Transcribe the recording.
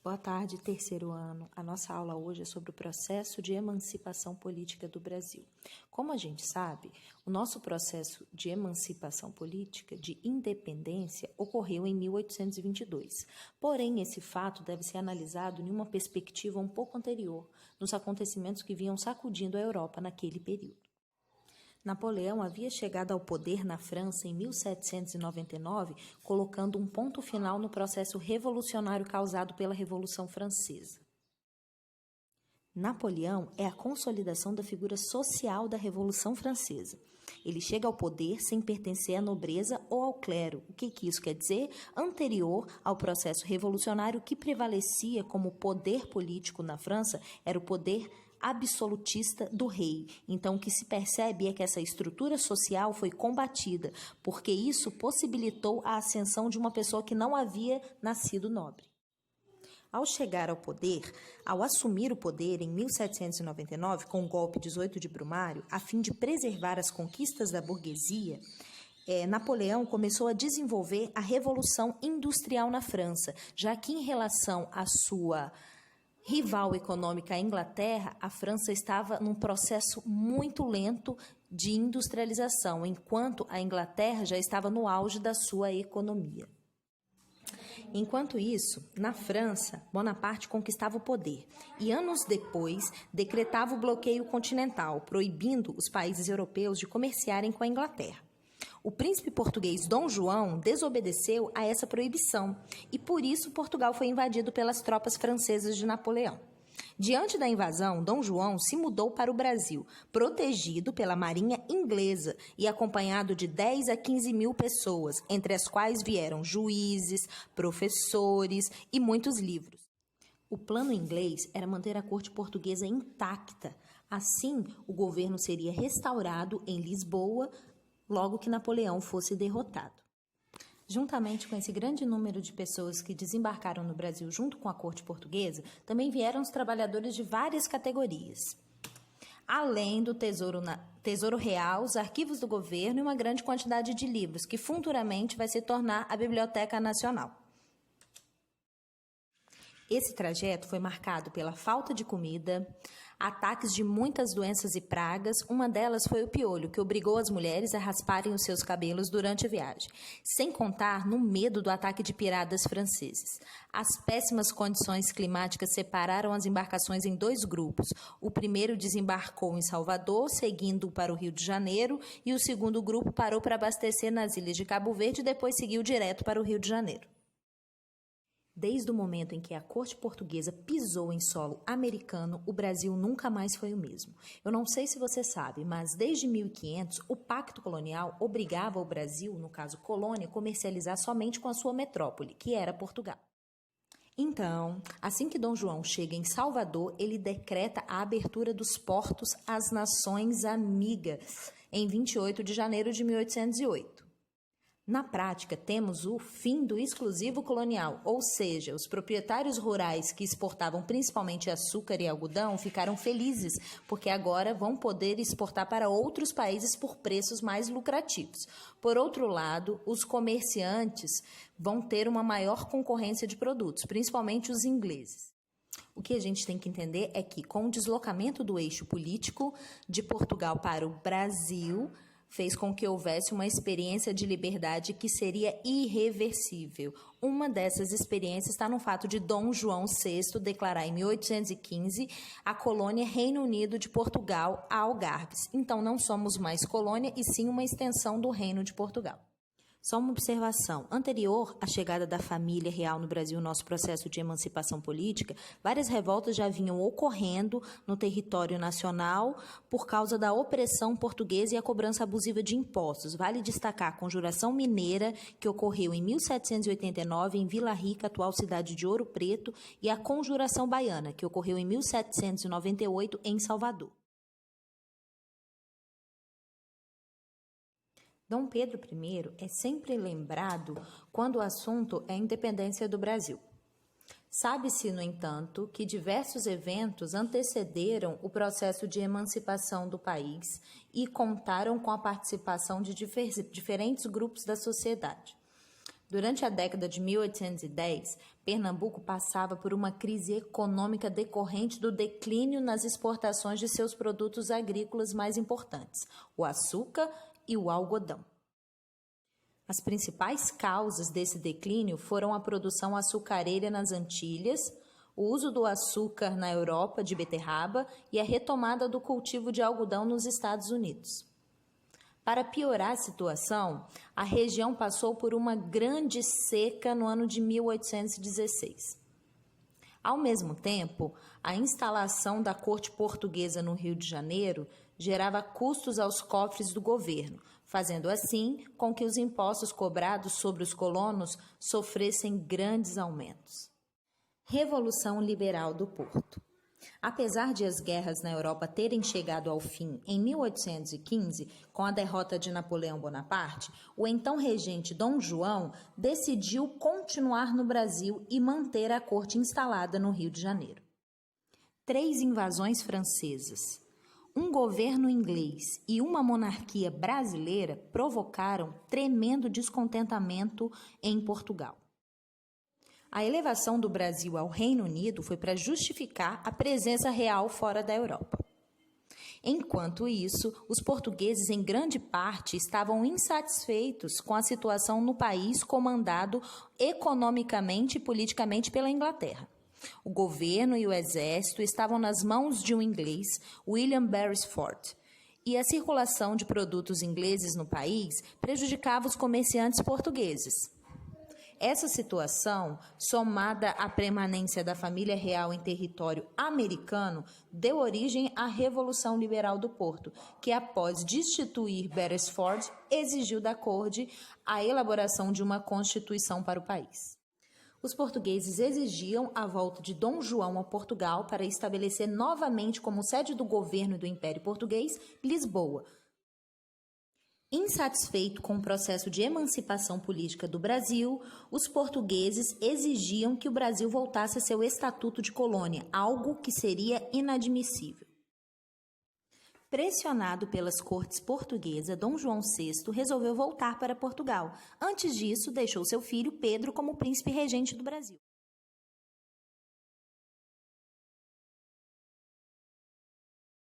Boa tarde, terceiro ano. A nossa aula hoje é sobre o processo de emancipação política do Brasil. Como a gente sabe, o nosso processo de emancipação política, de independência, ocorreu em 1822. Porém, esse fato deve ser analisado em uma perspectiva um pouco anterior, nos acontecimentos que vinham sacudindo a Europa naquele período. Napoleão havia chegado ao poder na França em 1799, colocando um ponto final no processo revolucionário causado pela Revolução Francesa. Napoleão é a consolidação da figura social da Revolução Francesa. Ele chega ao poder sem pertencer à nobreza ou ao clero. O que isso quer dizer? Anterior ao processo revolucionário que prevalecia como poder político na França era o poder absolutista do rei. Então, o que se percebe é que essa estrutura social foi combatida, porque isso possibilitou a ascensão de uma pessoa que não havia nascido nobre. Ao chegar ao poder, ao assumir o poder em 1799, com o golpe 18 de Brumário, a fim de preservar as conquistas da burguesia, Napoleão começou a desenvolver a Revolução Industrial na França, já que em relação à sua rival econômica, a Inglaterra, a França estava num processo muito lento de industrialização, enquanto a Inglaterra já estava no auge da sua economia. Enquanto isso, na França, Bonaparte conquistava o poder e, anos depois, decretava o bloqueio continental, proibindo os países europeus de comerciarem com a Inglaterra. O príncipe português Dom João desobedeceu a essa proibição e, por isso, Portugal foi invadido pelas tropas francesas de Napoleão. Diante da invasão, Dom João se mudou para o Brasil, protegido pela marinha inglesa e acompanhado de 10 a 15 mil pessoas, entre as quais vieram juízes, professores e muitos livros. O plano inglês era manter a corte portuguesa intacta. Assim, o governo seria restaurado em Lisboa, logo que Napoleão fosse derrotado. Juntamente com esse grande número de pessoas que desembarcaram no Brasil junto com a corte portuguesa, também vieram os trabalhadores de várias categorias, além do Tesouro Real, os arquivos do governo e uma grande quantidade de livros, que futuramente vai se tornar a Biblioteca Nacional. Esse trajeto foi marcado pela falta de comida, ataques de muitas doenças e pragas. Uma delas foi o piolho, que obrigou as mulheres a rasparem os seus cabelos durante a viagem, sem contar no medo do ataque de piratas franceses. As péssimas condições climáticas separaram as embarcações em dois grupos. O primeiro desembarcou em Salvador, seguindo para o Rio de Janeiro, e o segundo grupo parou para abastecer nas ilhas de Cabo Verde e depois seguiu direto para o Rio de Janeiro. Desde o momento em que a corte portuguesa pisou em solo americano, o Brasil nunca mais foi o mesmo. Eu não sei se você sabe, mas desde 1500, o Pacto Colonial obrigava o Brasil, no caso colônia, a comercializar somente com a sua metrópole, que era Portugal. Então, assim que Dom João chega em Salvador, ele decreta a abertura dos portos às nações amigas, em 28 de janeiro de 1808. Na prática, temos o fim do exclusivo colonial, ou seja, os proprietários rurais que exportavam principalmente açúcar e algodão ficaram felizes, porque agora vão poder exportar para outros países por preços mais lucrativos. Por outro lado, os comerciantes vão ter uma maior concorrência de produtos, principalmente os ingleses. O que a gente tem que entender é que, com o deslocamento do eixo político de Portugal para o Brasil, fez com que houvesse uma experiência de liberdade que seria irreversível. Uma dessas experiências está no fato de Dom João VI declarar em 1815 a colônia Reino Unido de Portugal a Algarves. Então, não somos mais colônia, e sim uma extensão do Reino de Portugal. Só uma observação. Anterior à chegada da família real no Brasil, nosso processo de emancipação política, várias revoltas já vinham ocorrendo no território nacional por causa da opressão portuguesa e a cobrança abusiva de impostos. Vale destacar a Conjuração Mineira, que ocorreu em 1789 em Vila Rica, atual cidade de Ouro Preto, e a Conjuração Baiana, que ocorreu em 1798 em Salvador. Dom Pedro I é sempre lembrado quando o assunto é a independência do Brasil. Sabe-se, no entanto, que diversos eventos antecederam o processo de emancipação do país e contaram com a participação de diferentes grupos da sociedade. Durante a década de 1810, Pernambuco passava por uma crise econômica decorrente do declínio nas exportações de seus produtos agrícolas mais importantes, o açúcar e o algodão. As principais causas desse declínio foram a produção açucareira nas Antilhas, o uso do açúcar na Europa de beterraba e a retomada do cultivo de algodão nos Estados Unidos. Para piorar a situação, a região passou por uma grande seca no ano de 1816. Ao mesmo tempo, a instalação da corte portuguesa no Rio de Janeiro gerava custos aos cofres do governo, fazendo assim com que os impostos cobrados sobre os colonos sofressem grandes aumentos. Revolução Liberal do Porto. Apesar de as guerras na Europa terem chegado ao fim em 1815, com a derrota de Napoleão Bonaparte, o então regente Dom João decidiu continuar no Brasil e manter a corte instalada no Rio de Janeiro. 3 invasões francesas, um governo inglês e uma monarquia brasileira provocaram tremendo descontentamento em Portugal. A elevação do Brasil ao Reino Unido foi para justificar a presença real fora da Europa. Enquanto isso, os portugueses, em grande parte, estavam insatisfeitos com a situação no país comandado economicamente e politicamente pela Inglaterra. O governo e o exército estavam nas mãos de um inglês, William Beresford, e a circulação de produtos ingleses no país prejudicava os comerciantes portugueses. Essa situação, somada à permanência da família real em território americano, deu origem à Revolução Liberal do Porto, que, após destituir Beresford, exigiu da corte a elaboração de uma constituição para o país. Os portugueses exigiam a volta de Dom João a Portugal para estabelecer novamente como sede do governo e do Império Português Lisboa. Insatisfeito com o processo de emancipação política do Brasil, os portugueses exigiam que o Brasil voltasse a seu estatuto de colônia, algo que seria inadmissível. Pressionado pelas cortes portuguesas, Dom João VI resolveu voltar para Portugal. Antes disso, deixou seu filho Pedro como príncipe regente do Brasil.